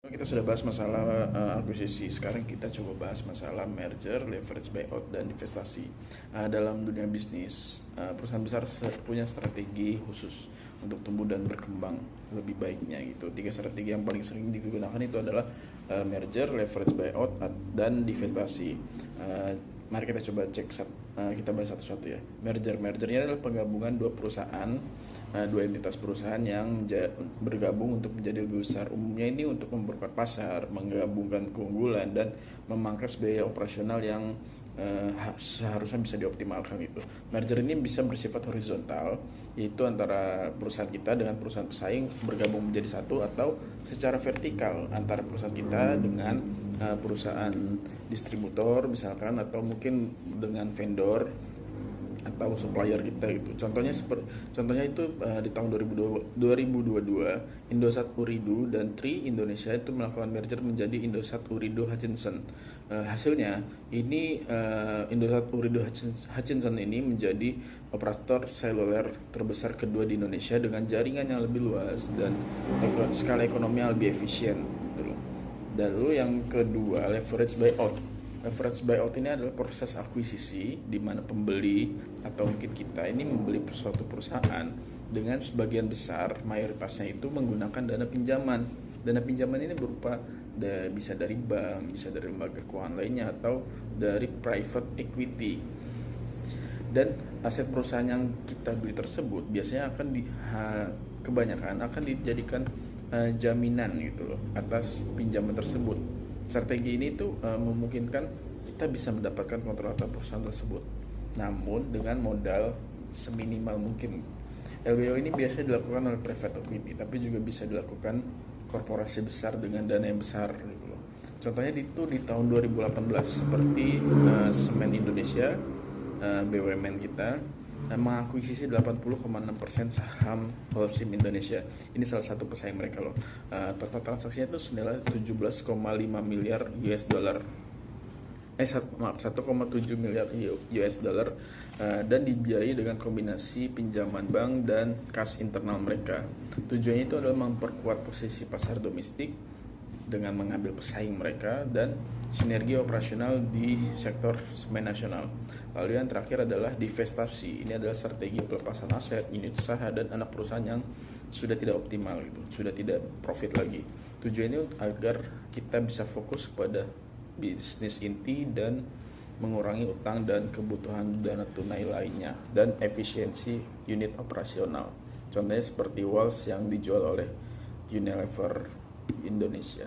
Kita sudah bahas masalah akuisisi. Sekarang kita coba bahas masalah merger, leverage buyout, dan investasi. Dalam dunia bisnis, perusahaan besar punya strategi khusus untuk tumbuh dan berkembang lebih baiknya gitu. Tiga strategi yang paling sering digunakan itu adalah merger, leverage buyout, dan divestasi. Mari kita coba cek kita bahas satu-satu ya. Mergernya adalah penggabungan dua perusahaan, dua entitas perusahaan yang bergabung untuk menjadi lebih besar. Umumnya ini untuk memperkuat pasar, menggabungkan keunggulan, dan memangkas biaya operasional yang seharusnya bisa dioptimalkan gitu. Merger ini bisa bersifat horizontal, yaitu antara perusahaan kita dengan perusahaan pesaing bergabung menjadi satu, atau secara vertikal antara perusahaan kita dengan perusahaan distributor misalkan, atau mungkin dengan vendor atau supplier kita gitu. Contohnya itu di tahun 2022 Indosat Ooredoo dan Tri Indonesia itu melakukan merger menjadi Indosat Ooredoo Hutchison. Hasilnya ini Indosat Ooredoo Hutchison ini menjadi operator seluler terbesar kedua di Indonesia dengan jaringan yang lebih luas dan skala ekonomi yang lebih efisien gitu loh. Lalu yang kedua, leverage buyout. Leverage buyout ini adalah proses akuisisi di mana pembeli atau mungkin kita ini membeli suatu perusahaan dengan sebagian besar mayoritasnya itu menggunakan dana pinjaman. Dana pinjaman ini berupa bisa dari bank, bisa dari lembaga keuangan lainnya, atau dari private equity. Dan aset perusahaan yang kita beli tersebut biasanya kebanyakan akan dijadikan jaminan gitu loh atas pinjaman tersebut. Strategi ini tuh memungkinkan kita bisa mendapatkan kontrol atas perusahaan tersebut, namun dengan modal seminimal mungkin. LBO ini biasanya dilakukan oleh private equity, tapi juga bisa dilakukan korporasi besar dengan dana yang besar gitu loh. Contohnya itu di tahun 2018 seperti Semen Indonesia, BUMN kita mengakuisisi 80,6% saham Holcim Indonesia. Ini salah satu pesaing mereka loh. Total transaksinya itu senilai 17,5 miliar US dollar. 1,7 miliar US dollar, dan dibiayai dengan kombinasi pinjaman bank dan kas internal mereka. Tujuannya itu adalah memperkuat posisi pasar domestik dengan mengambil pesaing mereka dan sinergi operasional di sektor semen nasional. Lalu yang terakhir adalah divestasi. Ini adalah strategi pelepasan aset, unit usaha, dan anak perusahaan yang sudah tidak optimal gitu, sudah tidak profit lagi. Tujuannya agar kita bisa fokus pada bisnis inti dan mengurangi utang dan kebutuhan dana tunai lainnya, dan efisiensi unit operasional. Contohnya seperti Walls yang dijual oleh Unilever Indonesia.